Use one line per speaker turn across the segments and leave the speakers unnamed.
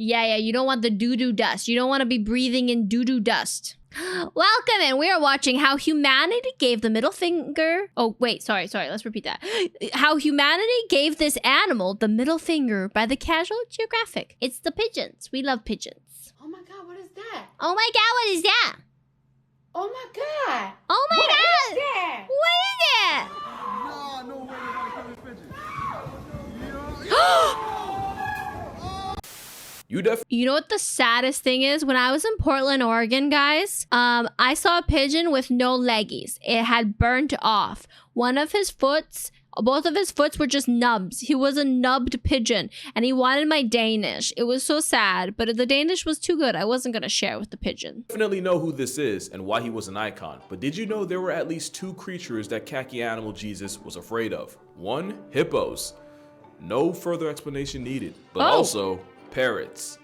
Yeah, you don't want the doo-doo dust. You don't want to be breathing in doo-doo dust. Welcome, and we are watching how humanity gave the middle finger. Oh, wait, sorry. Let's repeat that. How humanity gave this animal the middle finger by the Casual Geographic. It's the pigeons. We love pigeons.
Oh my God, what is that?
Oh my God, what is that?
Oh my God.
Oh my
What
God.
is that?
What is that?
Nah, no way they gotta kill this pigeon.
You know what the saddest thing is? When I was in Portland, Oregon, guys, I saw a pigeon with no leggies. It had burnt off. Both of his foots were just nubs. He was a nubbed pigeon, and he wanted my Danish. It was so sad, but the Danish was too good. I wasn't gonna share with the pigeon.
Definitely know who this is and why he was an icon, but did you know there were at least 2 creatures that khaki animal Jesus was afraid of? 1, hippos. No further explanation needed, but also parrots.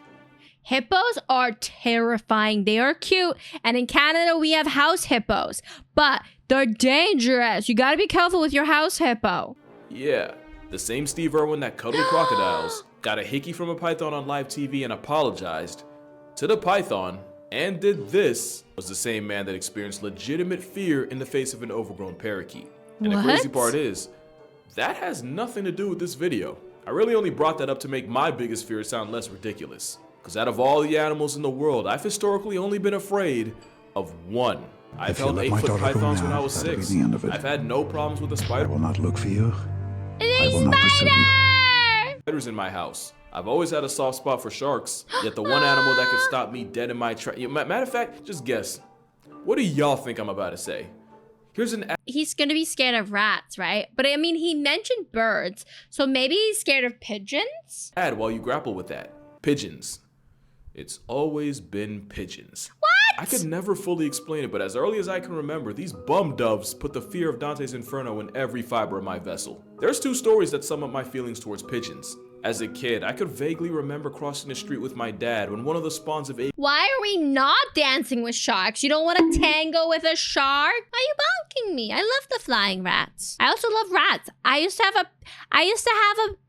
Hippos are terrifying. They are cute, and in Canada we have house hippos, but they're dangerous. You gotta be careful with your house hippo.
Yeah, the same Steve Irwin that cuddled crocodiles, got a hickey from a python on live TV and apologized to the python, and did this, was the same man that experienced legitimate fear in the face of an overgrown parakeet. And the crazy part is, that has nothing to do with this video. I really only brought that up to make my biggest fear sound less ridiculous. Because out of all the animals in the world, I've historically only been afraid of one. I've held 8-foot pythons when I was 6. I've had no problems with a spider.
I will not look for you. I will not pursue you.
Spiders in my house. I've always had a soft spot for sharks, yet the one animal that could stop me dead in my tracks. Matter of fact, just guess. What do y'all think I'm about to say?
He's gonna be scared of rats, right? But I mean, he mentioned birds, so maybe he's scared of pigeons?
Add while you grapple with that. Pigeons. It's always been pigeons.
What?
I could never fully explain it, but as early as I can remember, these bum doves put the fear of Dante's Inferno in every fiber of my vessel. There's 2 stories that sum up my feelings towards pigeons. As a kid, I could vaguely remember crossing the street with my dad when one of the spawns of
Why are we not dancing with sharks? You don't want to tango with a shark? Why are you bonking me? I love the flying rats. I also love rats. I used to have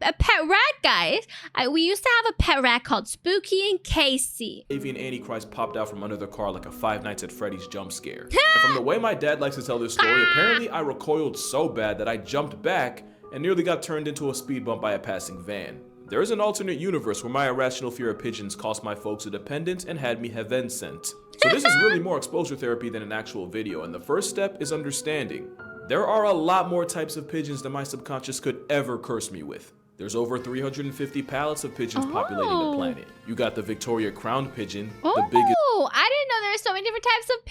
a pet rat, guys. We used to have a pet rat called Spooky and Casey.
Avian Antichrist popped out from under the car like a Five Nights at Freddy's jump scare. And from the way my dad likes to tell this story, apparently I recoiled so bad that I jumped back and nearly got turned into a speed bump by a passing van. There is an alternate universe where my irrational fear of pigeons cost my folks a dependent and had me heaven sent. So this is really more exposure therapy than an actual video, and the first step is understanding. There are a lot more types of pigeons than my subconscious could ever curse me with. There's over 350 pallets of pigeons populating the planet. You got the Victoria crowned pigeon, the biggest
I didn't know there were so many different types of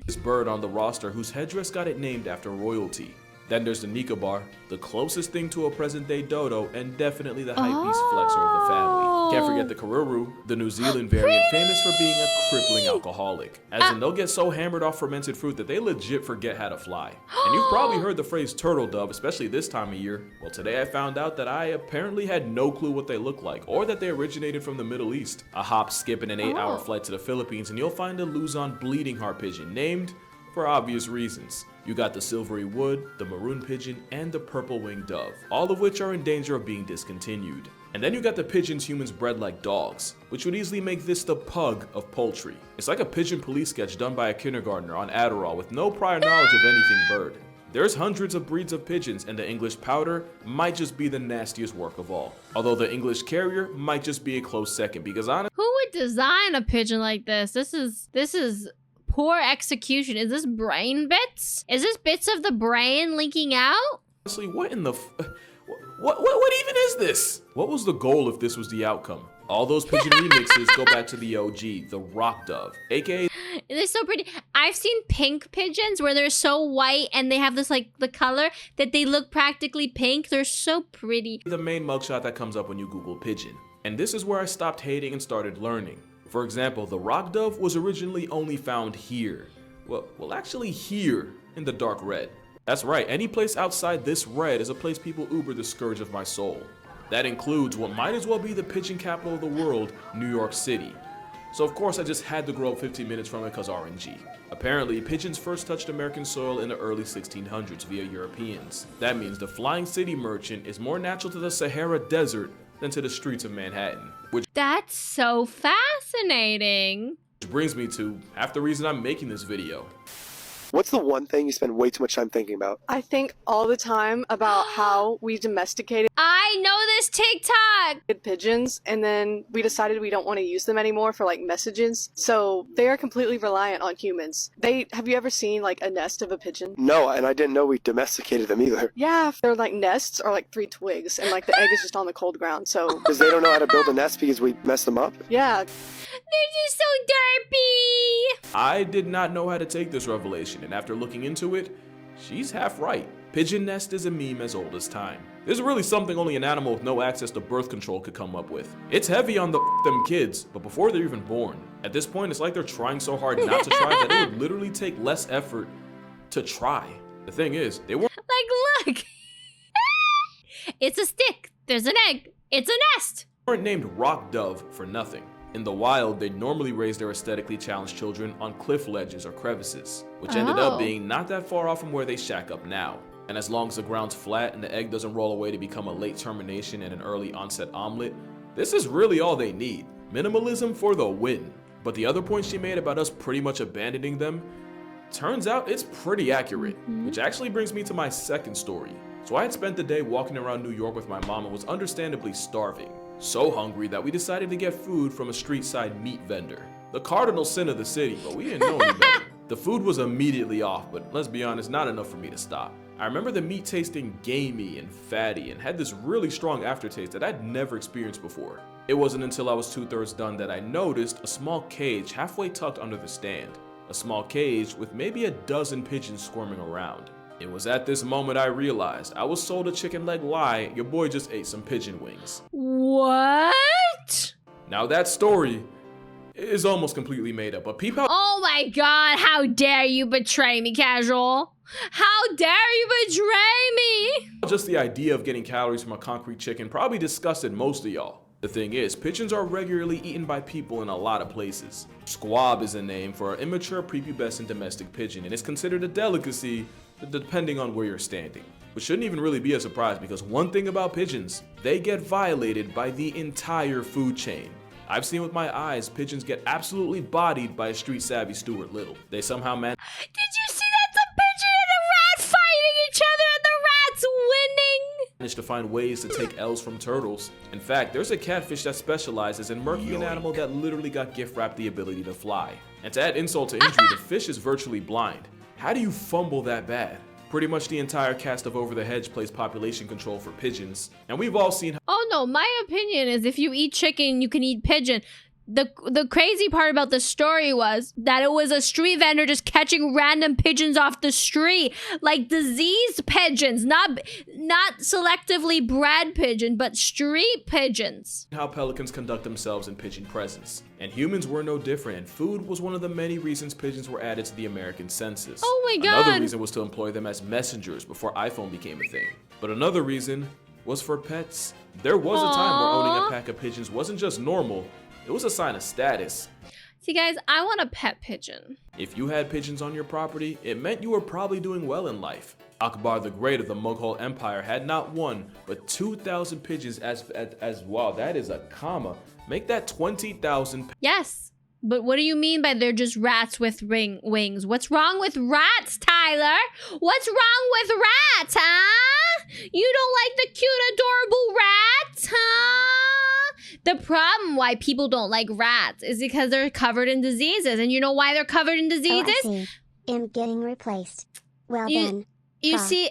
pigeons.
bird on the roster whose headdress got it named after royalty. Then there's the Nicobar, the closest thing to a present-day dodo, and definitely the hypebeast flexor of the family. Can't forget the Karuru, the New Zealand variant, famous for being a crippling alcoholic. As in, they'll get so hammered off fermented fruit that they legit forget how to fly. And you've probably heard the phrase turtle dove, especially this time of year. Well, today I found out that I apparently had no clue what they look like, or that they originated from the Middle East. A hop, skip, and an 8-hour flight to the Philippines, and you'll find a Luzon bleeding heart pigeon, named for obvious reasons. You got the silvery wood, the maroon pigeon, and the purple winged dove, all of which are in danger of being discontinued. And then you got the pigeons humans bred like dogs, which would easily make this the pug of poultry. It's like a pigeon police sketch done by a kindergartner on Adderall with no prior knowledge of anything bird. There's hundreds of breeds of pigeons, and the English pouter might just be the nastiest work of all. Although the English carrier might just be a close second, because honestly,
Who would design a pigeon like this? This is poor execution. Is this brain bits? Is this bits of the brain leaking out?
what in the what even is this? What was the goal if this was the outcome? All those pigeon remixes go back to the OG, the rock dove, aka
They're so pretty. I've seen pink pigeons where they're so white and they have this like the color that they look practically pink. They're so pretty.
the main mugshot that comes up when you Google pigeon. And this is where I stopped hating and started learning. For example, the rock dove was originally only found here. Well, actually here in the dark red. That's right, any place outside this red is a place people uber the scourge of my soul. That includes what might as well be the pigeon capital of the world, New York City. So of course I just had to grow up 15 minutes from it cause RNG. Apparently, pigeons first touched American soil in the early 1600s via Europeans. That means the flying city merchant is more natural to the Sahara Desert than to the streets of Manhattan. Which
That's so fascinating.
brings me to half the reason I'm making this video.
What's the one thing you spend way too much time thinking about?
I think all the time about how we domesticated
I know this TikTok.
pigeons, and then we decided we don't want to use them anymore for like messages. So they are completely reliant on humans. Have you ever seen like a nest of a pigeon?
No, and I didn't know we domesticated them either.
Yeah, their like nests are like 3 twigs, and like the egg is just on the cold ground. So
Because they don't know how to build a nest because we messed them up?
yeah,
They're just so derpy.
I did not know how to take this revelation, and after looking into it, she's half right. Pigeon nest is a meme as old as time. This is really something only an animal with no access to birth control could come up with. It's heavy on the them kids, but before they're even born. At this point, it's like they're trying so hard not to try that it would literally take less effort to try. The thing is, they weren't
Like, look. It's a stick. There's an egg. It's a nest.
named rock dove for nothing. In the wild, they normally raise their aesthetically challenged children on cliff ledges or crevices, which ended up being not that far off from where they shack up now. And as long as the ground's flat and the egg doesn't roll away to become a late termination and an early onset omelet, this is really all they need. Minimalism for the win. But the other point she made about us pretty much abandoning them, turns out it's pretty accurate, which actually brings me to my second story. So I had spent the day walking around New York with my mom and was understandably starving. So hungry that we decided to get food from a street side meat vendor. The cardinal sin of the city, but we didn't know any better. The food was immediately off, but let's be honest, not enough for me to stop. I remember the meat tasting gamey and fatty and had this really strong aftertaste that I'd never experienced before. It wasn't until I was 2/3 done that I noticed a small cage halfway tucked under the stand. A small cage with maybe a dozen pigeons squirming around. It was at this moment I realized I was sold a chicken leg lie. Your boy just ate some pigeon wings.
What?
Now that story is almost completely made up, but peep how
Oh my god, how dare you betray me, Casual? How dare you betray me?
just the idea of getting calories from a concrete chicken probably disgusted most of y'all. The thing is, pigeons are regularly eaten by people in a lot of places. Squab is a name for an immature prepubescent domestic pigeon, and it's considered a delicacy depending on where you're standing. Which shouldn't even really be a surprise because one thing about pigeons, they get violated by the entire food chain. I've seen with my eyes pigeons get absolutely bodied by a street savvy Stuart Little. They somehow manage
Did you see that? The pigeon and the rat fighting each other and the rat's winning?
to find ways to take L's from turtles. In fact, there's a catfish that specializes in murking an animal that literally got gift wrapped the ability to fly. And to add insult to injury, the fish is virtually blind. How do you fumble that bad? Pretty much the entire cast of Over the Hedge plays population control for pigeons, and we've all seen
Oh no, my opinion is if you eat chicken, you can eat pigeon. The crazy part about the story was that it was a street vendor just catching random pigeons off the street, like diseased pigeons, not selectively bred pigeon, but street pigeons.
how pelicans conduct themselves in pigeon presence. And humans were no different, and food was one of the many reasons pigeons were added to the American census.
Oh my God.
Another reason was to employ them as messengers before iPhone became a thing. But another reason was for pets. There was a time where owning a pack of pigeons wasn't just normal, it was a sign of status.
See guys, I want a pet pigeon.
If you had pigeons on your property, it meant you were probably doing well in life. Akbar the Great of the Mughal Empire had not one, but 2,000 pigeons as wow, that is a comma. Make that 20,000.
Yes, but what do you mean by they're just rats with wings? What's wrong with rats, Tyler? What's wrong with rats, huh? You don't like the cute, adorable rats, huh? The problem why people don't like rats is because they're covered in diseases. And you know why they're covered in diseases?
Oh, I see. Am getting replaced. Well then.
You see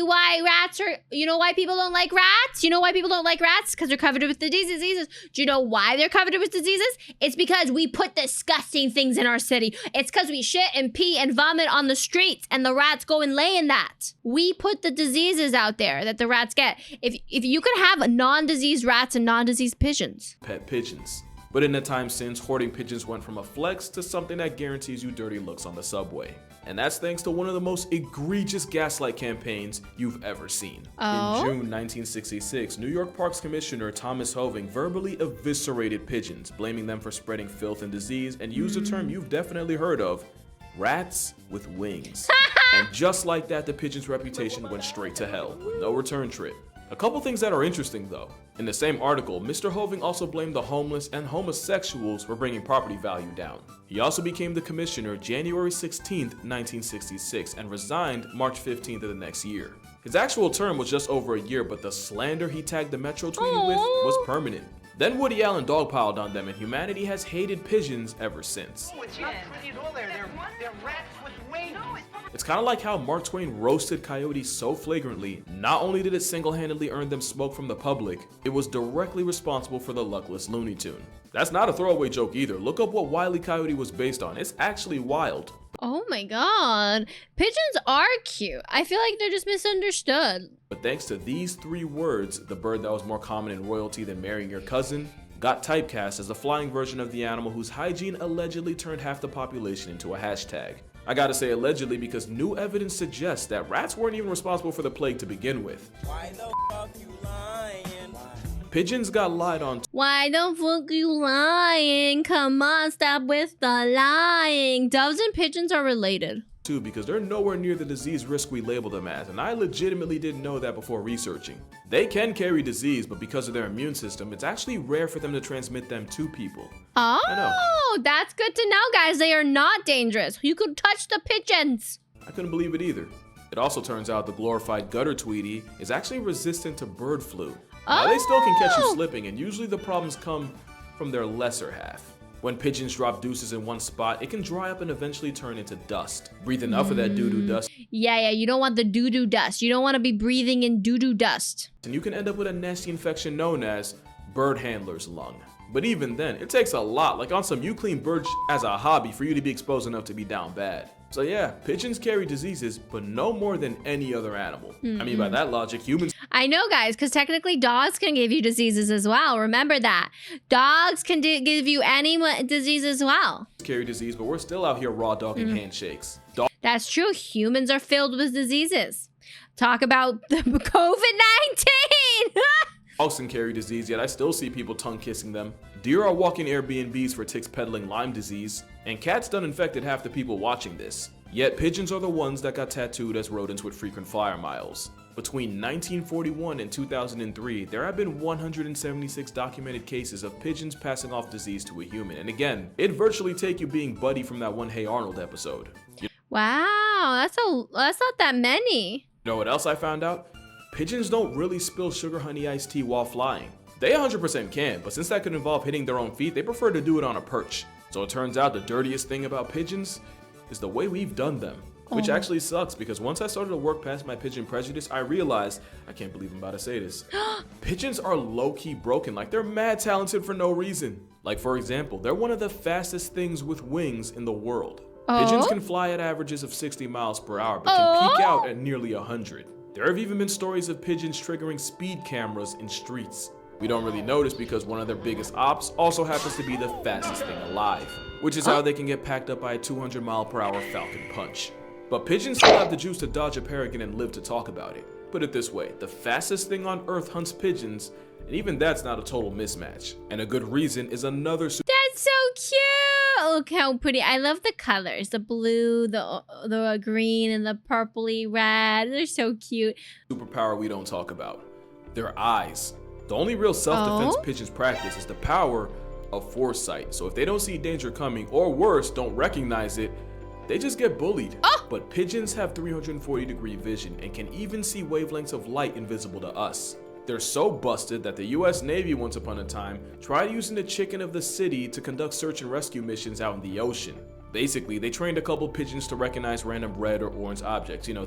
why rats are, you know why people don't like rats? You know why people don't like rats? Because they're covered with the diseases. Do you know why they're covered with diseases? It's because we put disgusting things in our city. It's because we shit and pee and vomit on the streets and the rats go and lay in that. We put the diseases out there that the rats get. If you could have non-diseased rats and non-diseased pigeons.
Pet pigeons. But in the time since, hoarding pigeons went from a flex to something that guarantees you dirty looks on the subway. And that's thanks to one of the most egregious gaslight campaigns you've ever seen.
Oh?
In June 1966, New York Parks Commissioner Thomas Hoving verbally eviscerated pigeons, blaming them for spreading filth and disease, and used a term you've definitely heard of, rats with wings. And just like that, the pigeon's reputation went straight to hell, with no return trip. A couple things that are interesting though. In the same article, Mr. Hoving also blamed the homeless and homosexuals for bringing property value down. He also became the commissioner January 16th, 1966 and resigned March 15th of the next year. His actual term was just over a year, but the slander he tagged the Metro tweeting with was permanent. Then Woody Allen dogpiled on them and humanity has hated pigeons ever since.
Oh, it's not pretty at all there. They're rats with wings.
It's kind of like how Mark Twain roasted coyotes so flagrantly, not only did it single-handedly earn them smoke from the public, it was directly responsible for the luckless Looney Tune. That's not a throwaway joke either. Look up what Wile E. Coyote was based on. It's actually wild.
Oh my god. Pigeons are cute. I feel like they're just misunderstood.
But thanks to these 3 words, the bird that was more common in royalty than marrying your cousin got typecast as the flying version of the animal whose hygiene allegedly turned half the population into a hashtag. I gotta say allegedly because new evidence suggests that rats weren't even responsible for the plague to begin with.
Why the fuck you lying?
Pigeons got lied on
Why the fuck you lying? Come on, stop with the lying. Doves and pigeons are related.
too because they're nowhere near the disease risk we label them as, and I legitimately didn't know that before researching. They can carry disease, but because of their immune system, it's actually rare for them to transmit them to people.
Oh, that's good to know, guys. They are not dangerous. You could touch the pigeons.
I couldn't believe it either. It also turns out the glorified gutter tweety is actually resistant to bird flu. Now, they still can catch you slipping, and usually the problems come from their lesser half. When pigeons drop deuces in one spot, it can dry up and eventually turn into dust. Breathe enough of that doo-doo dust,
Yeah, you don't want the doo-doo dust. You don't want to be breathing in doo-doo dust.
and you can end up with a nasty infection known as bird handler's lung. But even then, it takes a lot, like on some you clean bird as a hobby for you to be exposed enough to be down bad. So yeah, pigeons carry diseases, but no more than any other animal. I mean, by that logic, humans
I know, guys, because technically dogs can give you diseases as well. Remember that. Dogs can give you any disease as well.
carry disease, but we're still out here raw dogging handshakes.
That's true. Humans are filled with diseases. Talk about the COVID-19.
Dogs can carry disease, yet I still see people tongue kissing them. Deer are walking Airbnbs for ticks peddling Lyme disease, and cats done infected half the people watching this. Yet pigeons are the ones that got tattooed as rodents with frequent flyer miles. Between 1941 and 2003, there have been 176 documented cases of pigeons passing off disease to a human. And again, it'd virtually take you being Buddy from that one Hey Arnold episode. You
Wow, that's not that many.
know what else I found out? Pigeons don't really spill sugar honey iced tea while flying. They 100% can, but since that could involve hitting their own feet, they prefer to do it on a perch. So it turns out the dirtiest thing about pigeons is the way we've done them. Which actually sucks because once I started to work past my pigeon prejudice, I realized, I can't believe I'm about to say this, pigeons are low-key broken, like they're mad talented for no reason. Like for example, they're one of the fastest things with wings in the world. Pigeons can fly at averages of 60 miles per hour, but can peak out at nearly 100. There have even been stories of pigeons triggering speed cameras in streets. We don't really notice because one of their biggest ops also happens to be the fastest thing alive, which is how they can get packed up by a 200 mile per hour Falcon Punch. But pigeons still have the juice to dodge a peregrine and live to talk about it. Put it this way, the fastest thing on earth hunts pigeons, and even that's not a total mismatch. And a good reason is another
That's so cute. Look how pretty. I love the colors. The blue, the green, and the purpley red. They're so cute.
superpower we don't talk about. Their eyes. The only real self-defense pigeons practice is the power of foresight. So if they don't see danger coming, or worse, don't recognize it, they just get bullied. But pigeons have 340-degree vision and can even see wavelengths of light invisible to us. They're so busted that the US Navy once upon a time tried using the chicken of the city to conduct search and rescue missions out in the ocean. Basically, they trained a couple pigeons to recognize random red or orange objects. You know,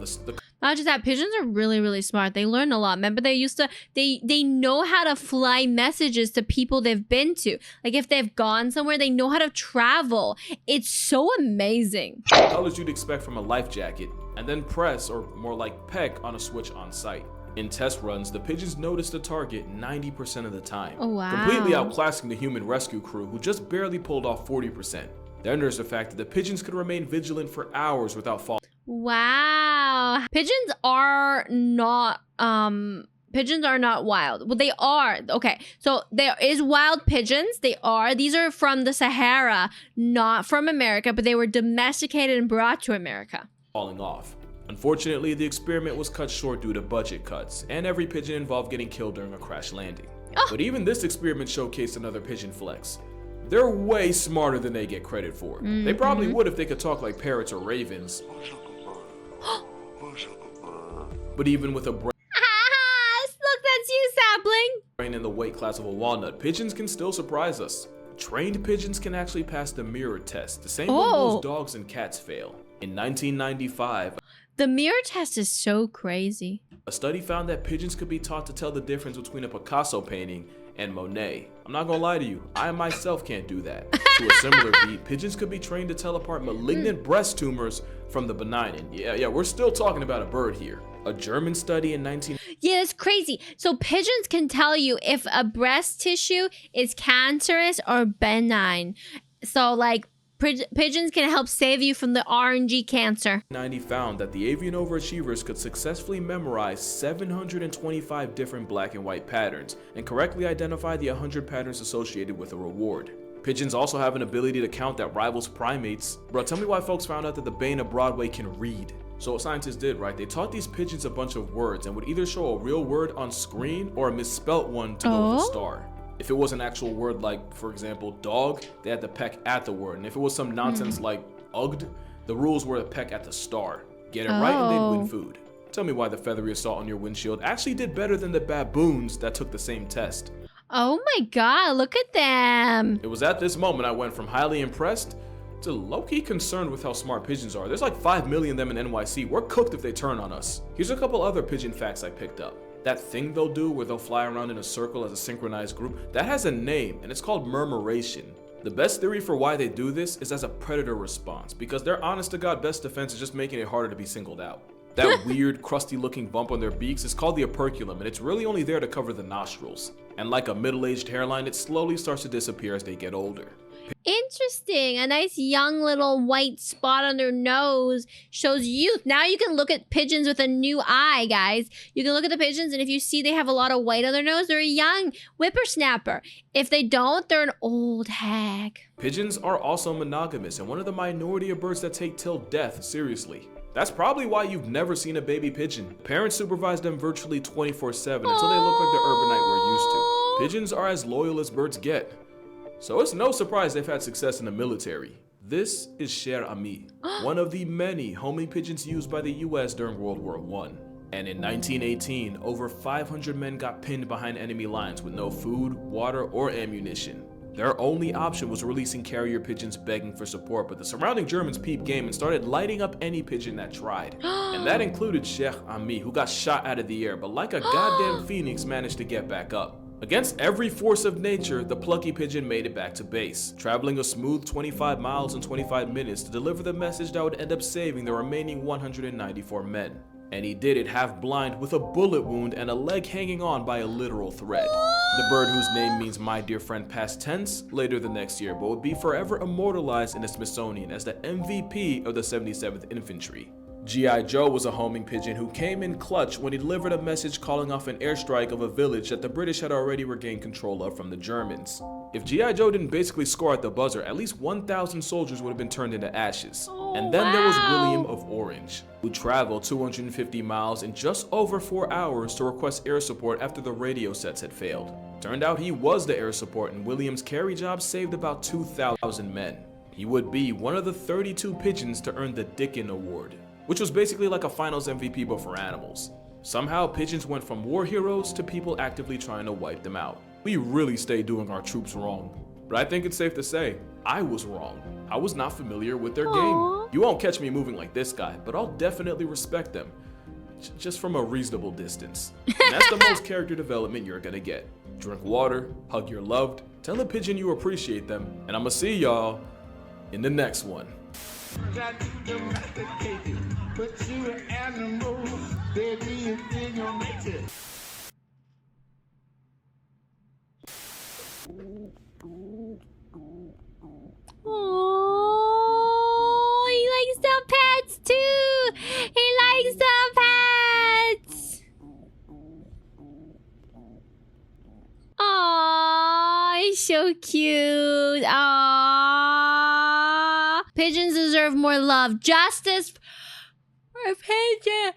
Not just that, pigeons are really, really smart. They learn a lot. Remember, they know how to fly messages to people they've been to. Like if they've gone somewhere, they know how to travel. It's so amazing.
colors you'd expect from a life jacket, and then press, or more like peck, on a switch on site. In test runs, the pigeons notice the target 90% of the time.
Oh, wow.
Completely outclassing the human rescue crew, who just barely pulled off 40%. Then there's the fact that the pigeons could remain vigilant for hours without falling.
Wow. Pigeons are not wild. Well, they are. Okay. So there is wild pigeons. These are from the Sahara, not from America, but they were domesticated and brought to America.
Falling off. Unfortunately, the experiment was cut short due to budget cuts, and every pigeon involved getting killed during a crash landing. But even this experiment showcased another pigeon flex. They're way smarter than they get credit for. They probably would if they could talk like parrots or ravens. But even with a
Look, that's you, Sapling.
brain in the weight class of a walnut, pigeons can still surprise us. Trained pigeons can actually pass the mirror test, the same one most dogs and cats fail. In 1995,
the mirror test is so crazy.
a study found that pigeons could be taught to tell the difference between a Picasso painting and Monet. I'm not gonna lie to you, I myself can't do that. To a similar beat, pigeons could be trained to tell apart malignant breast tumors from the benign. And yeah, we're still talking about a bird here. A German study in 19...
Yeah, it's crazy. So pigeons can tell you if a breast tissue is cancerous or benign. So like pigeons can help save you from the RNG cancer.
90 found that the avian overachievers could successfully memorize 725 different black and white patterns and correctly identify the 100 patterns associated with a reward. Pigeons also have an ability to count that rivals primates. Bro, tell me why folks found out that the Bane of Broadway can read. So what scientists did, right? They taught these pigeons a bunch of words and would either show a real word on screen or a misspelt one to go with a star. If it was an actual word like, for example, dog, they had to peck at the word. And if it was some nonsense like ugged, the rules were to peck at the star. Get it right and they'd win food. Tell me why the feathery assault on your windshield actually did better than the baboons that took the same test.
Oh my god, look at them.
It was at this moment I went from highly impressed to low-key concerned with how smart pigeons are. There's like 5 million of them in NYC. We're cooked if they turn on us. Here's a couple other pigeon facts I picked up. That thing they'll do where they'll fly around in a circle as a synchronized group, that has a name and it's called murmuration. The best theory for why they do this is as a predator response, because their honest to God best defense is just making it harder to be singled out. That weird crusty looking bump on their beaks is called the operculum, and it's really only there to cover the nostrils. And like a middle-aged hairline, it slowly starts to disappear as they get older.
Interesting. A nice young little white spot on their nose shows youth. Now you can look at pigeons with a new eye, guys. You can look at the pigeons, and if you see they have a lot of white on their nose, they're a young whippersnapper. If they don't, they're an old hag.
Pigeons are also monogamous and one of the minority of birds that take till death seriously. That's probably why you've never seen a baby pigeon. Parents supervise them virtually 24/7 until they look like the urbanite we're used to. Pigeons are as loyal as birds get. So it's no surprise they've had success in the military. This is Cher Ami, one of the many homing pigeons used by the US during World War I. And in 1918, over 500 men got pinned behind enemy lines with no food, water, or ammunition. Their only option was releasing carrier pigeons begging for support, but the surrounding Germans peeped game and started lighting up any pigeon that tried. And that included Cher Ami, who got shot out of the air, but like a goddamn phoenix managed to get back up. Against every force of nature, the plucky pigeon made it back to base, traveling a smooth 25 miles in 25 minutes to deliver the message that would end up saving the remaining 194 men. And he did it half blind with a bullet wound and a leg hanging on by a literal thread. The bird, whose name means my dear friend past tense, later the next year, but would be forever immortalized in the Smithsonian as the MVP of the 77th Infantry. G.I. Joe was a homing pigeon who came in clutch when he delivered a message calling off an airstrike of a village that the British had already regained control of from the Germans. If G.I. Joe didn't basically score at the buzzer, at least 1,000 soldiers would have been turned into ashes. And then there was William of Orange, who traveled 250 miles in just over 4 hours to request air support after the radio sets had failed. Turned out he was the air support, and William's carry job saved about 2,000 men. He would be one of the 32 pigeons to earn the Dickin Award, which was basically like a finals MVP but for animals. Somehow pigeons went from war heroes to people actively trying to wipe them out. We really stayed doing our troops wrong. But I think it's safe to say, I was wrong. I was not familiar with their game. You won't catch me moving like this guy, but I'll definitely respect them. Just from a reasonable distance. And that's the most character development you're gonna get. Drink water, hug your loved, tell a pigeon you appreciate them, and I'ma see y'all in the next one.
But you an animal, baby, it's in your nature.
Oh, he likes the pets too. He likes the pets. Oh, he's so cute. Oh, pigeons deserve more love, justice. A pigeon.